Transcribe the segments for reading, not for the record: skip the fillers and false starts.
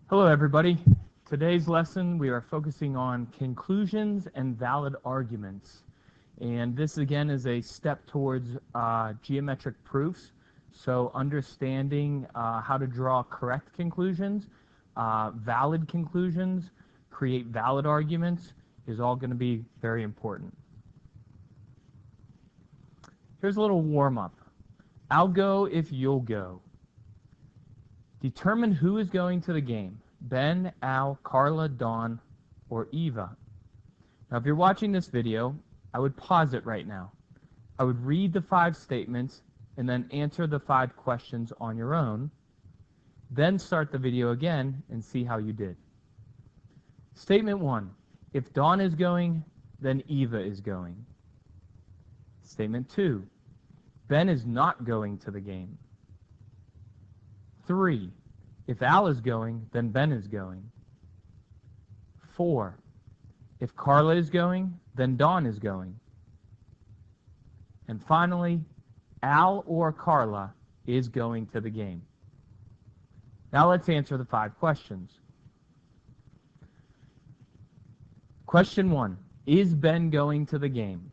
Hello, everybody. Today's lesson, we are focusing on conclusions and valid arguments. And this, again, is a step towards geometric proofs. So understanding how to draw correct conclusions, valid conclusions, create valid arguments is all going to be very important. Here's a little warm-up. I'll go if you'll go. Determine who is going to the game. Ben, Al, Carla, Dawn, or Eva. Now, if you're watching this video, I would pause it right now. I would read the 5 statements and then answer the 5 questions on your own. Then start the video again and see how you did. Statement 1. If Dawn is going, then Eva is going. Statement 2. Ben is not going to the game. 3. If Al is going, then Ben is going. 4. If Carla is going, then Dawn is going. And finally, Al or Carla is going to the game. Now let's answer the 5 questions. Question 1. Is Ben going to the game?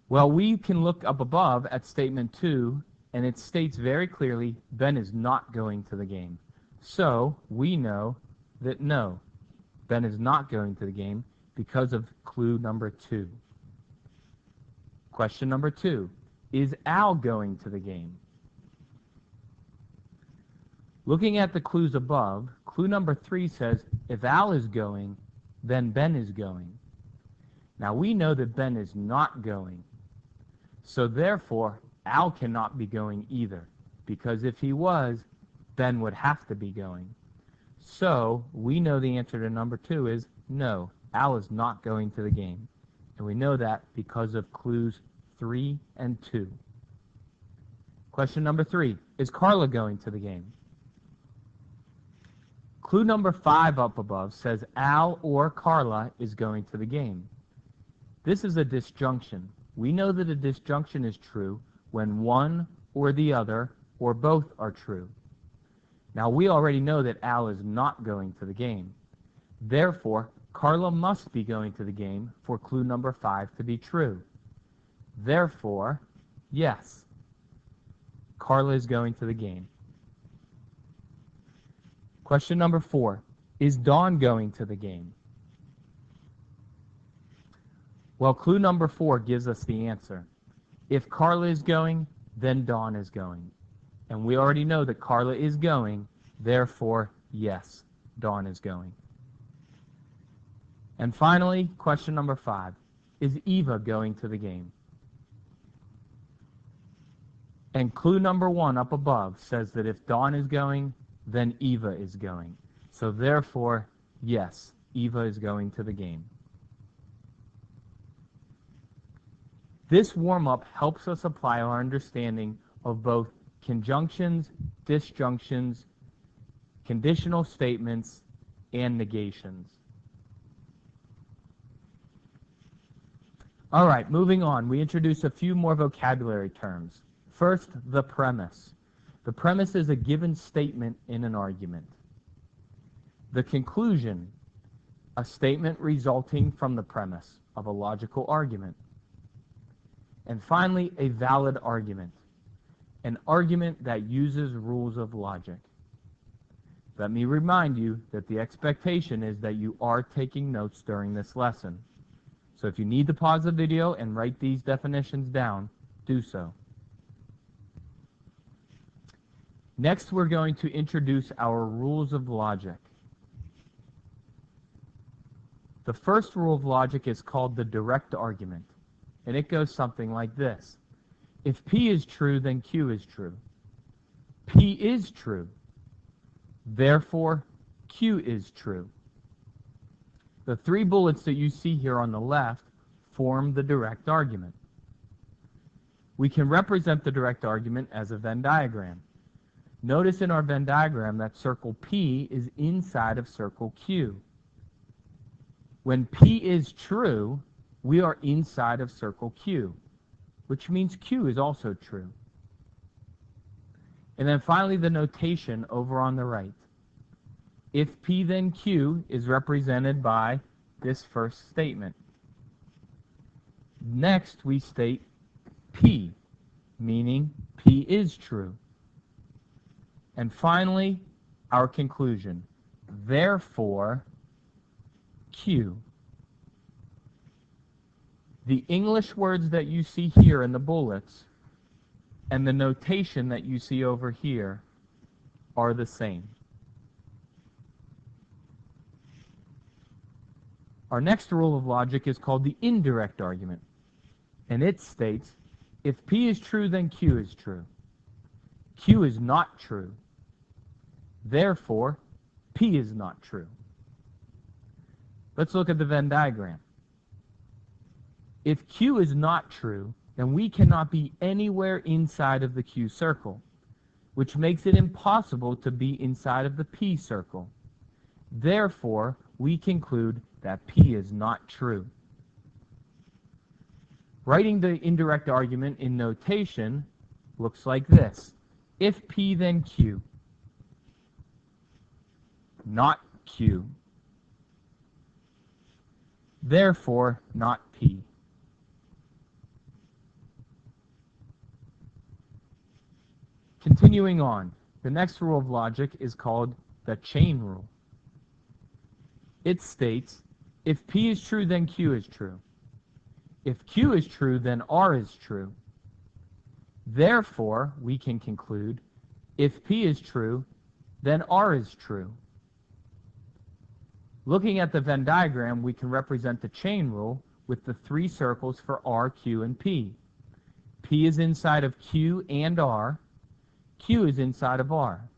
Well, we can look up above at statement 2, and it states very clearly Ben is not going to the game. So we know that no, Ben is not going to the game because of clue number 2. Question number 2. Is Al going to the game? Looking at the clues above, clue number 3 says if Al is going, then Ben is going. Now we know that Ben is not going. So therefore, Al cannot be going either, because if he was, Ben would have to be going. So we know the answer to number 2 is no, Al is not going to the game. And we know that because of clues 3 and 2. Question number 3, is Carla going to the game? Clue number 5 up above says Al or Carla is going to the game. This is a disjunction. We know that a disjunction is true when one or the other or both are true. Now we already know that Al is not going to the game. Therefore, Carla must be going to the game for clue number 5 to be true. Therefore, yes, Carla is going to the game. Question number 4, is Dawn going to the game? Well, clue number 4 gives us the answer. If Carla is going, then Dawn is going. And we already know that Carla is going, therefore, yes, Dawn is going. And finally, question number 5, is Eva going to the game? And clue number 1 up above says that if Dawn is going, then Eva is going. So therefore, yes, Eva is going to the game. This warm-up helps us apply our understanding of both conjunctions, disjunctions, conditional statements, and negations. All right, moving on. We introduce a few more vocabulary terms. First, the premise. The premise is a given statement in an argument. The conclusion, a statement resulting from the premise of a logical argument. And finally, a valid argument, an argument that uses rules of logic. Let me remind you that the expectation is that you are taking notes during this lesson. So if you need to pause the video and write these definitions down, do so. Next, we're going to introduce our rules of logic. The first rule of logic is called the direct argument. And it goes something like this. If P is true, then Q is true. P is true. Therefore, Q is true. The 3 bullets that you see here on the left form the direct argument. We can represent the direct argument as a Venn diagram. Notice in our Venn diagram that circle P is inside of circle Q. When P is true, we are inside of circle Q, which means Q is also true. And then finally, the notation over on the right. If P, then Q is represented by this first statement. Next, we state P, meaning P is true. And finally, our conclusion. Therefore, Q. The English words that you see here in the bullets and the notation that you see over here are the same. Our next rule of logic is called the indirect argument, and it states, if P is true, then Q is true. Q is not true. Therefore, P is not true. Let's look at the Venn diagram. If Q is not true, then we cannot be anywhere inside of the Q circle, which makes it impossible to be inside of the P circle. Therefore, we conclude that P is not true. Writing the indirect argument in notation looks like this. If P, then Q. Not Q. Therefore, not P. Continuing on, the next rule of logic is called the chain rule. It states, if P is true, then Q is true. If Q is true, then R is true. Therefore, we can conclude, if P is true, then R is true. Looking at the Venn diagram, we can represent the chain rule with the three circles for R, Q, and P. P is inside of Q and R. Q is inside of R.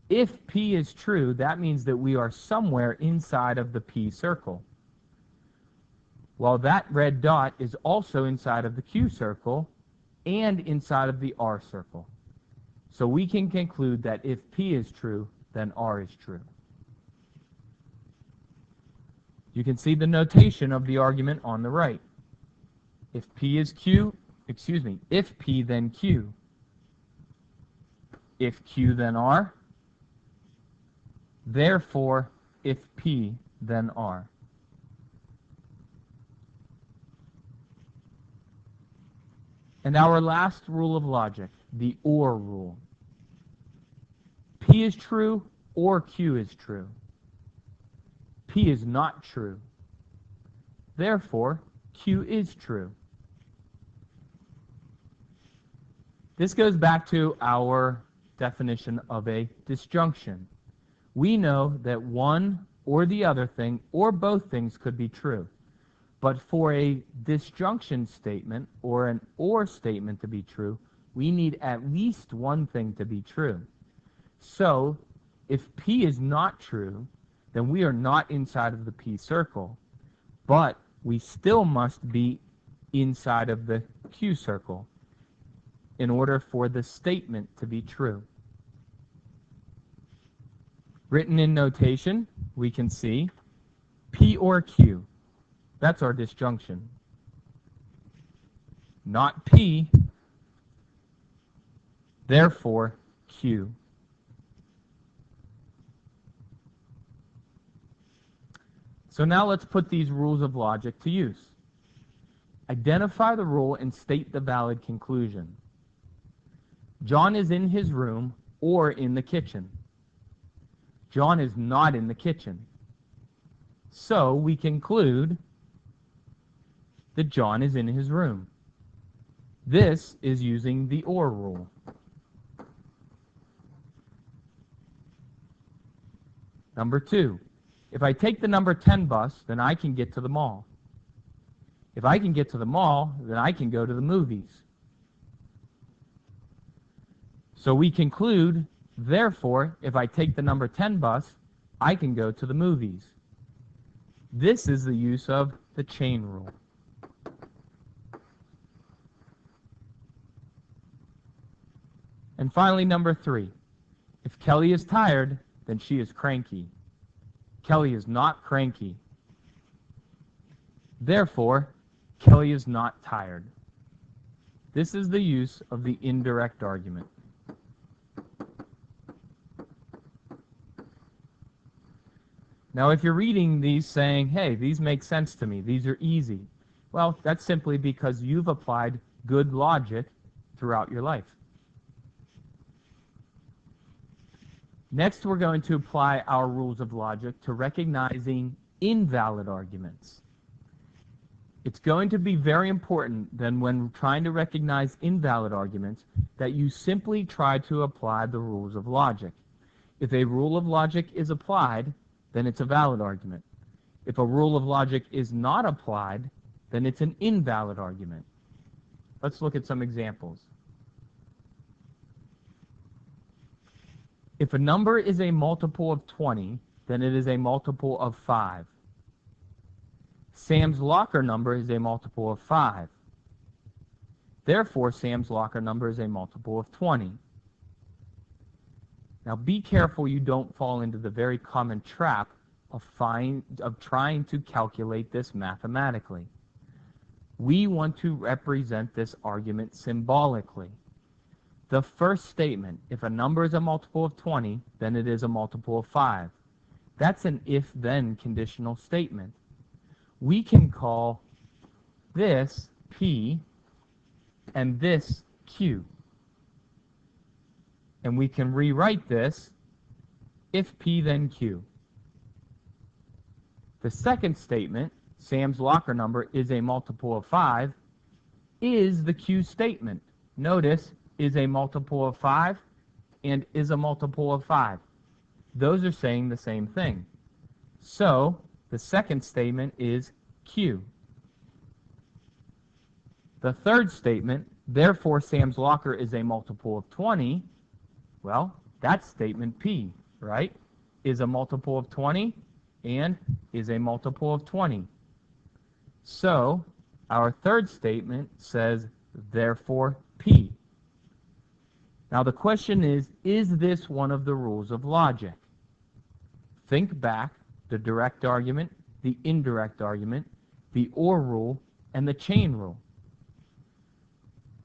If P is true, that means that we are somewhere inside of the P circle. While that red dot is also inside of the Q circle and inside of the R circle. So we can conclude that if P is true, then R is true. You can see the notation of the argument on the right. If P is Q, if P, then Q. If Q, then R. Therefore, if P, then R. And our last rule of logic, the OR rule. P is true or Q is true. P is not true. Therefore, Q is true. This goes back to our definition of a disjunction. We know that one or the other thing or both things could be true. But for a disjunction statement or an OR statement to be true, we need at least one thing to be true. So, if P is not true, then we are not inside of the P circle. But we still must be inside of the Q circle in order for the statement to be true. Written in notation, we can see P or Q. That's our disjunction. Not P, therefore Q. So now let's put these rules of logic to use. Identify the rule and state the valid conclusion. John is in his room or in the kitchen. John is not in the kitchen. So we conclude that John is in his room. This is using the OR rule. Number 2, if I take the number 10 bus, then I can get to the mall. If I can get to the mall, then I can go to the movies. So we conclude, therefore, if I take the number 10 bus, I can go to the movies. This is the use of the chain rule. And finally, number 3, if Kelly is tired, then she is cranky. Kelly is not cranky. Therefore, Kelly is not tired. This is the use of the indirect argument. Now, if you're reading these saying, hey, these make sense to me, these are easy, well, that's simply because you've applied good logic throughout your life. Next, we're going to apply our rules of logic to recognizing invalid arguments. It's going to be very important then when trying to recognize invalid arguments that you simply try to apply the rules of logic. If a rule of logic is applied, then it's a valid argument. If a rule of logic is not applied, then it's an invalid argument. Let's look at some examples. If a number is a multiple of 20, then it is a multiple of 5. Sam's locker number is a multiple of 5. Therefore, Sam's locker number is a multiple of 20. Now be careful you don't fall into the very common trap of trying to calculate this mathematically. We want to represent this argument symbolically. The first statement, if a number is a multiple of 20, then it is a multiple of 5. That's an if-then conditional statement. We can call this P and this Q. And we can rewrite this if P then Q. The second statement, Sam's locker number is a multiple of 5, is the Q statement. Notice, is a multiple of 5 and is a multiple of 5. Those are saying the same thing. So, the second statement is Q. The third statement, therefore Sam's locker is a multiple of 20, well, that's statement P, right? Is a multiple of 20 and is a multiple of 20. So, our third statement says, therefore P. Now the question is this one of the rules of logic? Think back, the direct argument, the indirect argument, the OR rule, and the chain rule.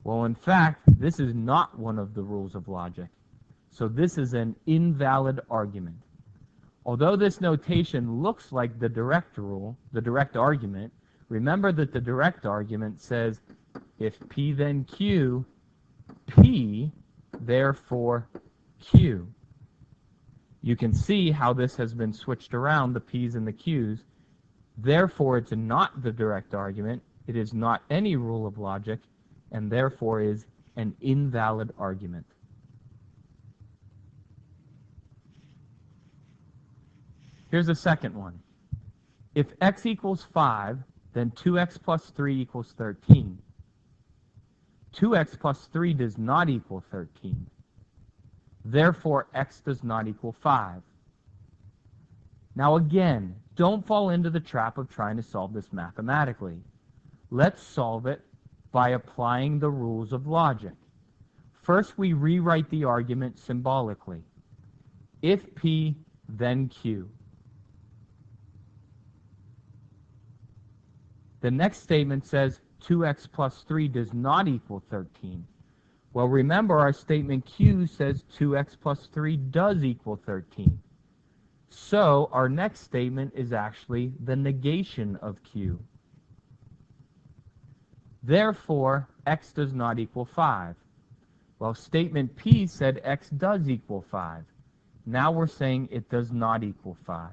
Well, in fact, this is not one of the rules of logic. So this is an invalid argument. Although this notation looks like the direct rule, the direct argument, remember that the direct argument says, if P then Q, P, therefore Q. You can see how this has been switched around, the P's and the Q's. Therefore, it's not the direct argument. It is not any rule of logic, and therefore is an invalid argument. Here's a second one. If x equals 5, then 2x plus 3 equals 13. 2x plus 3 does not equal 13. Therefore, x does not equal 5. Now again, don't fall into the trap of trying to solve this mathematically. Let's solve it by applying the rules of logic. First, we rewrite the argument symbolically. If P, then Q. The next statement says 2x plus 3 does not equal 13. Well, remember our statement Q says 2x plus 3 does equal 13. So our next statement is actually the negation of Q. Therefore, x does not equal 5. Well, statement P said x does equal 5. Now we're saying it does not equal 5.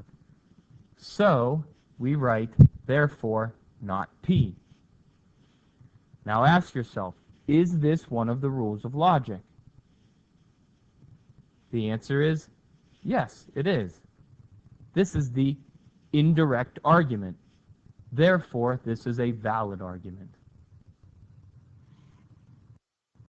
So we write, therefore, not P. Now ask yourself, is this one of the rules of logic? The answer is yes, it is. This is the indirect argument. Therefore, this is a valid argument.